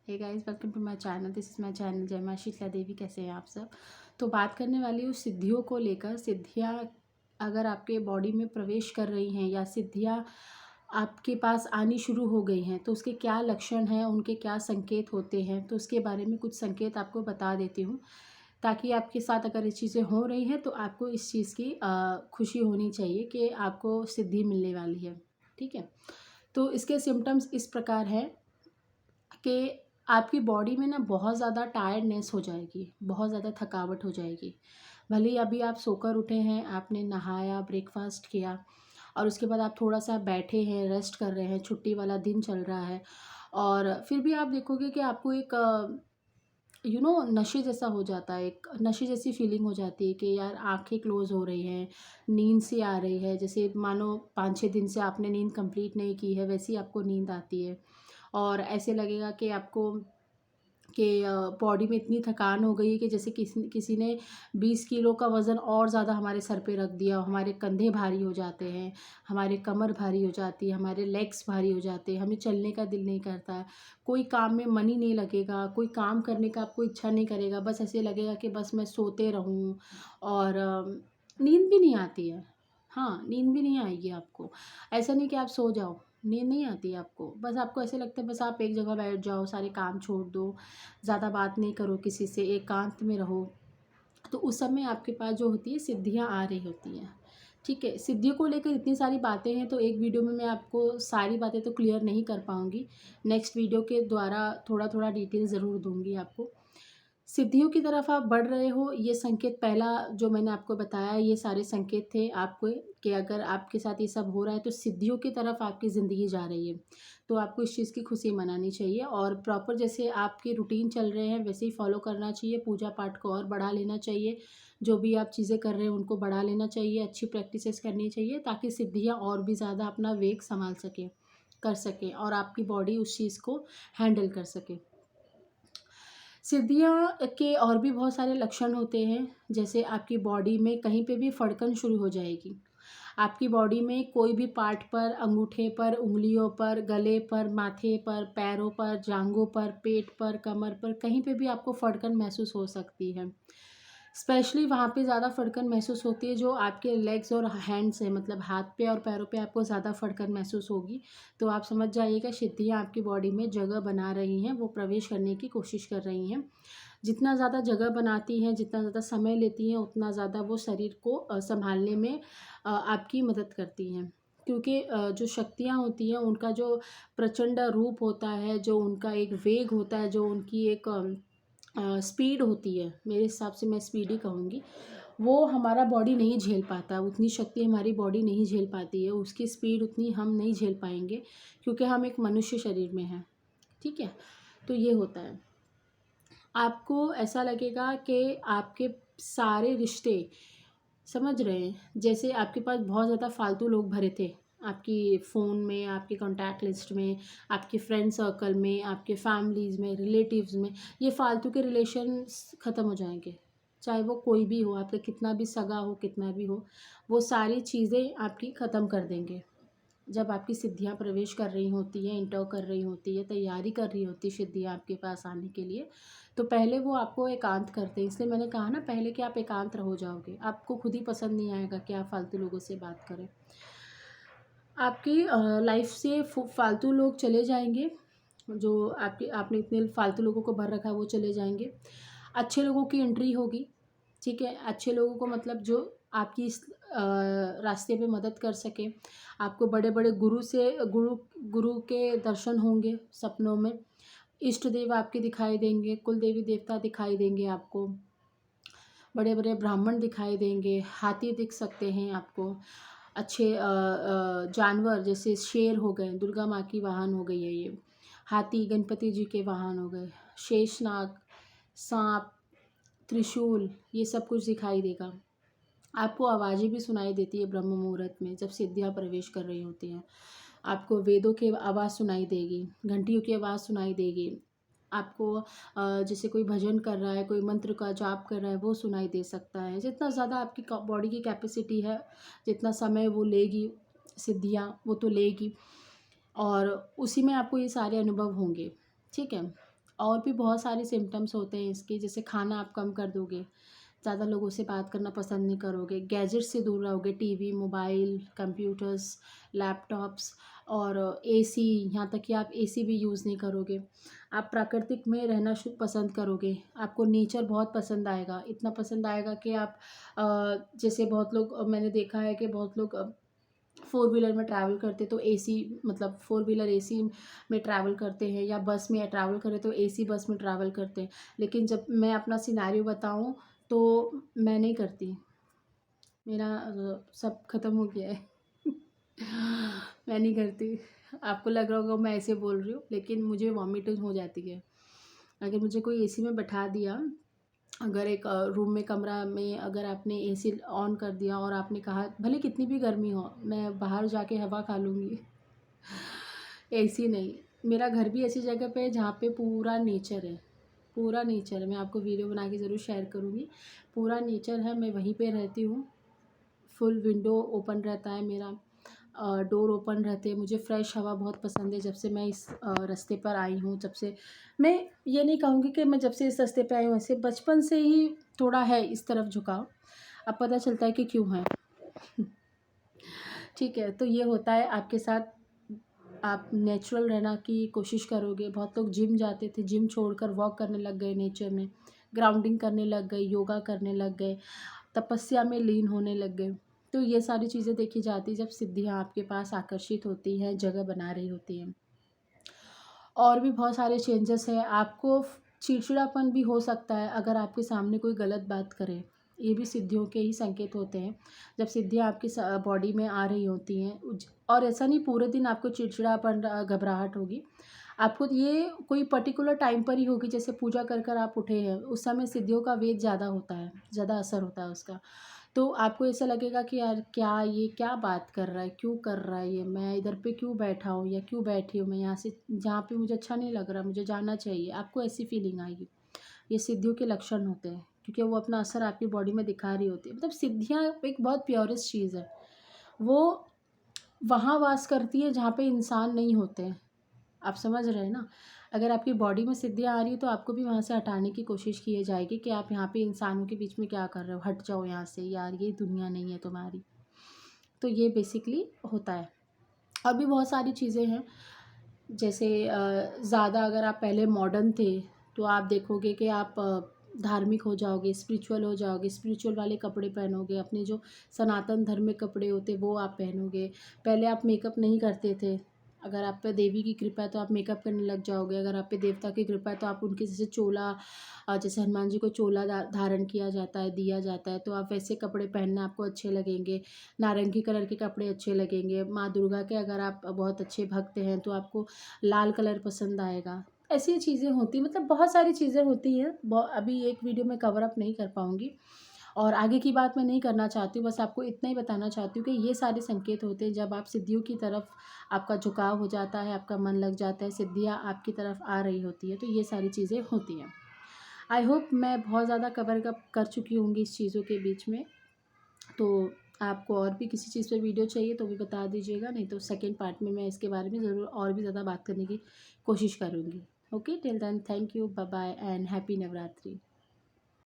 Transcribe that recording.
Hey guys, welcome to my channel. This is my channel Jai Maa Sheetla देवी। कैसे हैं आप सब? तो बात करने वाली हूँ सिद्धियों को लेकर। सिद्धियाँ अगर आपके बॉडी में प्रवेश कर रही हैं या सिद्धियाँ आपके पास आनी शुरू हो गई हैं, तो उसके क्या लक्षण हैं, उनके क्या संकेत होते हैं, तो उसके बारे में कुछ संकेत आपको बता देती हूँ, ताकि आपके साथ अगर ये चीज़ें हो रही हैं तो आपको इस चीज़ की खुशी होनी चाहिए कि आपको सिद्धि मिलने वाली है। ठीक है? तो इसके सिम्पटम्स इस प्रकार हैं कि आपकी बॉडी में ना बहुत ज़्यादा टायर्डनेस हो जाएगी, बहुत ज़्यादा थकावट हो जाएगी। भले ही अभी आप सोकर उठे हैं, आपने नहाया, ब्रेकफ़ास्ट किया और उसके बाद आप थोड़ा-सा बैठे हैं, रेस्ट कर रहे हैं, छुट्टी वाला दिन चल रहा है और फिर भी आप देखोगे कि आपको एक नशे जैसा हो जाता है, एक नशे जैसी फ़ीलिंग हो जाती है कि यार आँखें क्लोज़ हो रही हैं, नींद सी आ रही है, जैसे मानो 5-6 दिन से आपने नींद कंप्लीट नहीं की है, वैसी आपको नींद आती है। और ऐसे लगेगा कि आपको कि बॉडी में इतनी थकान हो गई है कि जैसे किसी किसी ने 20 किलो का वज़न और ज़्यादा हमारे सर पे रख दिया हो, हमारे कंधे भारी हो जाते हैं, हमारे कमर भारी हो जाती है, हमारे लेग्स भारी हो जाते हैं, हमें चलने का दिल नहीं करता है, कोई काम में मन ही नहीं लगेगा, कोई काम करने का आपको इच्छा नहीं करेगा, बस ऐसे लगेगा कि बस मैं सोते रहूँ और नींद भी नहीं आती है। हाँ, नींद भी नहीं आएगी आपको। ऐसा नहीं कि आप सो जाओ, नींद नहीं आती है आपको, बस आपको ऐसे लगता है बस आप एक जगह बैठ जाओ, सारे काम छोड़ दो, ज़्यादा बात नहीं करो किसी से, एकांत में रहो। तो उस समय आपके पास जो होती है सिद्धियाँ आ रही होती हैं। ठीक है? सिद्धियों को लेकर इतनी सारी बातें हैं तो एक वीडियो में मैं आपको सारी बातें तो क्लियर नहीं कर पाऊँगी। नेक्स्ट वीडियो के द्वारा थोड़ा-थोड़ा डिटेल ज़रूर दूँगी आपको। सिद्धियों की तरफ आप बढ़ रहे हो, ये संकेत पहला जो मैंने आपको बताया, ये सारे संकेत थे आपको कि अगर आपके साथ ये सब हो रहा है तो सिद्धियों की तरफ आपकी ज़िंदगी जा रही है। तो आपको इस चीज़ की खुशी मनानी चाहिए और प्रॉपर जैसे आपके रूटीन चल रहे हैं वैसे ही फॉलो करना चाहिए। पूजा पाठ को और बढ़ा लेना चाहिए। जो भी आप चीज़ें कर रहे हैं उनको बढ़ा लेना चाहिए, अच्छी प्रैक्टिसेस करनी चाहिए ताकि सिद्धियाँ और भी ज़्यादा अपना वेग संभाल सकें, कर सकें और आपकी बॉडी उस चीज़ को हैंडल कर सके। सिद्धियाँ के और भी बहुत सारे लक्षण होते हैं, जैसे आपकी बॉडी में कहीं पे भी फड़कन शुरू हो जाएगी। आपकी बॉडी में कोई भी पार्ट पर, अंगूठे पर, उँगलियों पर, गले पर, माथे पर, पैरों पर, जांघों पर, पेट पर, कमर पर, कहीं पे भी आपको फड़कन महसूस हो सकती है। स्पेशली वहाँ पे ज़्यादा फड़कन महसूस होती है जो आपके लेग्स और हैंड्स हैं, मतलब हाथ पे और पैरों पे आपको ज़्यादा फड़कन महसूस होगी। तो आप समझ जाइएगा सिद्धियाँ आपकी बॉडी में जगह बना रही हैं, वो प्रवेश करने की कोशिश कर रही हैं। जितना ज़्यादा जगह बनाती हैं, जितना ज़्यादा समय लेती हैं, उतना ज़्यादा वो शरीर को सँभालने में आपकी मदद करती हैं। क्योंकि जो शक्तियाँ होती हैं, उनका जो प्रचंड रूप होता है, जो उनका एक वेग होता है, जो उनकी एक स्पीड होती है, मेरे हिसाब से मैं स्पीड ही कहूँगी, वो हमारा बॉडी नहीं झेल पाता, उतनी शक्ति हमारी बॉडी नहीं झेल पाती है, उसकी स्पीड उतनी हम नहीं झेल पाएँगे क्योंकि हम एक मनुष्य शरीर में हैं। ठीक है? तो ये होता है। आपको ऐसा लगेगा कि आपके सारे रिश्ते, समझ रहे हैं, जैसे आपके पास बहुत ज़्यादा फालतू लोग भरे थे आपकी फ़ोन में, आपके कॉन्टैक्ट लिस्ट में, आपके फ्रेंड सर्कल में, आपके फैमिलीज़ में, रिलेटिव्स में, ये फालतू के रिलेशंस ख़त्म हो जाएंगे। चाहे वो कोई भी हो, आपका कितना भी सगा हो, कितना भी हो, वो सारी चीज़ें आपकी ख़त्म कर देंगे। जब आपकी सिद्धियाँ प्रवेश कर रही होती हैं, एंटर कर रही होती है, तैयारी कर रही होती है सिद्धियाँ आपके पास आने के लिए, तो पहले वो आपको एकांत करते हैं। इसलिए मैंने कहा ना पहले कि आप एकांत हो जाओगे, आपको खुद ही पसंद नहीं आएगा कि आप फालतू लोगों से बात करें। आपकी लाइफ से फालतू लोग चले जाएंगे, जो आपने इतने फालतू लोगों को भर रखा है वो चले जाएंगे। अच्छे लोगों की एंट्री होगी। ठीक है? अच्छे लोगों को मतलब जो आपकी इस रास्ते पे मदद कर सकें। आपको बड़े-बड़े गुरु के दर्शन होंगे सपनों में। इष्ट देव आपके दिखाई देंगे, कुल देवी देवता दिखाई देंगे आपको, बड़े-बड़े ब्राह्मण दिखाई देंगे, हाथी दिख सकते हैं आपको, अच्छे जानवर जैसे शेर हो गए, दुर्गा माँ की वाहन हो गई है ये, हाथी गणपति जी के वाहन हो गए, शेषनाग, साँप, त्रिशूल, ये सब कुछ दिखाई देगा। आपको आवाज़ें भी सुनाई देती है ब्रह्म मुहूर्त में जब सिद्धियाँ प्रवेश कर रही होती हैं। आपको वेदों की आवाज़ सुनाई देगी, घंटियों की आवाज़ सुनाई देगी। आपको जैसे कोई भजन कर रहा है, कोई मंत्र का जाप कर रहा है, वो सुनाई दे सकता है। जितना ज़्यादा आपकी बॉडी की कैपेसिटी है, जितना समय वो लेगी सिद्धियाँ, वो तो लेगी और उसी में आपको ये सारे अनुभव होंगे। ठीक है? और भी बहुत सारे सिम्टम्स होते हैं इसके, जैसे खाना आप कम कर दोगे, ज़्यादा लोगों से बात करना पसंद नहीं करोगे, गैजेट्स से दूर रहोगे, टीवी, मोबाइल, कंप्यूटर्स, लैपटॉप्स और एसी, यहाँ तक कि आप एसी भी यूज़ नहीं करोगे। आप प्राकृतिक में रहना पसंद करोगे, आपको नेचर बहुत पसंद आएगा, इतना पसंद आएगा कि आप जैसे बहुत लोग, मैंने देखा है कि बहुत लोग फोर व्हीलर में ट्रैवल करते तो एसी, मतलब फोर व्हीलर एसी में ट्रैवल करते हैं, या बस में ट्रैवल करें तो एसी बस में ट्रैवल करते हैं। लेकिन जब मैं अपना सिनेरियो बताऊं तो मैं नहीं करती, मेरा सब ख़त्म हो गया है। मैं नहीं करती। आपको लग रहा होगा मैं ऐसे बोल रही हूँ, लेकिन मुझे वॉमिटिंग हो जाती है। अगर मुझे कोई एसी में बैठा दिया, अगर एक रूम में, कमरा में अगर आपने एसी ऑन कर दिया और आपने कहा भले कितनी भी गर्मी हो मैं बाहर जाके हवा खा लूँगी, एसी नहीं। मेरा घर भी ऐसी जगह पे है जहाँ पे पूरा नेचर है, पूरा नेचर है। मैं आपको वीडियो बना के ज़रूर शेयर करूँगी। पूरा नेचर है, मैं वहीं पे रहती हूँ। फुल विंडो ओपन रहता है मेरा, डोर ओपन रहते हैं। मुझे फ़्रेश हवा बहुत पसंद है। जब से मैं इस रास्ते पर आई हूँ, जब से, मैं ये नहीं कहूँगी कि मैं जब से इस रास्ते पे आई हूँ, ऐसे बचपन से ही थोड़ा है इस तरफ झुकाव। अब पता चलता है कि क्यों है। ठीक है, तो ये होता है आपके साथ। आप नेचुरल रहना की कोशिश करोगे। बहुत लोग जिम जाते थे, जिम छोड़कर वॉक करने लग गए नेचर में, ग्राउंडिंग करने लग गए, योगा करने लग गए, तपस्या में लीन होने लग गए। तो ये सारी चीज़ें देखी जाती जब सिद्धियाँ आपके पास आकर्षित होती हैं, जगह बना रही होती हैं। और भी बहुत सारे चेंजेस हैं। आपको चिड़चिड़ापन भी हो सकता है अगर आपके सामने कोई गलत बात करे, ये भी सिद्धियों के ही संकेत होते हैं। जब सिद्धियाँ आपकी बॉडी में आ रही होती हैं, और ऐसा नहीं पूरे दिन आपको चिड़चिड़ापन, घबराहट होगी। आपको ये कोई पर्टिकुलर टाइम पर ही होगी, जैसे पूजा कर कर आप उठे हैं, उस समय सिद्धियों का वेग ज़्यादा होता है, ज़्यादा असर होता है उसका। तो आपको ऐसा लगेगा कि यार क्या ये क्या बात कर रहा है, क्यों कर रहा है ये, मैं इधर पे क्यों बैठा हूँ या क्यों बैठी हूँ, मैं यहाँ से जहाँ पे मुझे अच्छा नहीं लग रहा, मुझे जाना चाहिए। आपको ऐसी फीलिंग आएगी। ये सिद्धियों के लक्षण होते हैं, क्योंकि वो अपना असर आपकी बॉडी में दिखा रही होती है। मतलब सिद्धियाँ एक बहुत प्योरेस्ट चीज़ है। वो वहाँ वास करती है जहाँ पे इंसान नहीं होते हैं। आप समझ रहे हैं ना? अगर आपकी बॉडी में सिद्धियाँ आ रही है तो आपको भी वहाँ से हटाने की कोशिश की जाएगी कि आप यहाँ पे इंसानों के बीच में क्या कर रहे हो, हट जाओ यहाँ से यार, ये दुनिया नहीं है तुम्हारी। तो ये बेसिकली होता है। और भी बहुत सारी चीज़ें हैं, जैसे ज़्यादा अगर आप पहले मॉडर्न थे तो आप देखोगे कि आप धार्मिक हो जाओगे, स्पिरिचुअल हो जाओगे, स्पिरिचुअल वाले कपड़े पहनोगे, अपने जो सनातन धर्म में कपड़े होते वो आप पहनोगे। पहले आप मेकअप नहीं करते थे। अगर आप पे देवी की कृपा है तो आप मेकअप करने लग जाओगे। अगर आप पे देवता की कृपा है तो आप उनके जैसे चोला, जैसे हनुमान जी को चोला धारण किया जाता है, दिया जाता है, तो आप वैसे कपड़े पहनना आपको अच्छे लगेंगे। नारंगी कलर के कपड़े अच्छे लगेंगे। माँ दुर्गा के अगर आप बहुत अच्छे भक्त हैं तो आपको लाल कलर पसंद आएगा। ऐसी चीज़ें होती हैं, मतलब बहुत सारी चीज़ें होती हैं। अभी एक वीडियो में कवर अप नहीं कर पाऊँगी, और आगे की बात मैं नहीं करना चाहती हूँ। बस आपको इतना ही बताना चाहती हूँ कि ये सारे संकेत होते हैं जब आप सिद्धियों की तरफ आपका झुकाव हो जाता है, आपका मन लग जाता है, सिद्धियाँ आपकी तरफ आ रही होती है, तो ये सारी चीज़ें होती हैं। आई होप मैं बहुत ज़्यादा कवर अप कर चुकी होंगी इस चीज़ों के बीच में। तो आपको और भी किसी चीज़ पे वीडियो चाहिए तो भी बता दीजिएगा, नहीं तो सेकंड पार्ट में मैं इसके बारे में ज़रूर और भी ज़्यादा बात करने की कोशिश करूँगी। Okay, till then thank you, bye bye and happy Navratri.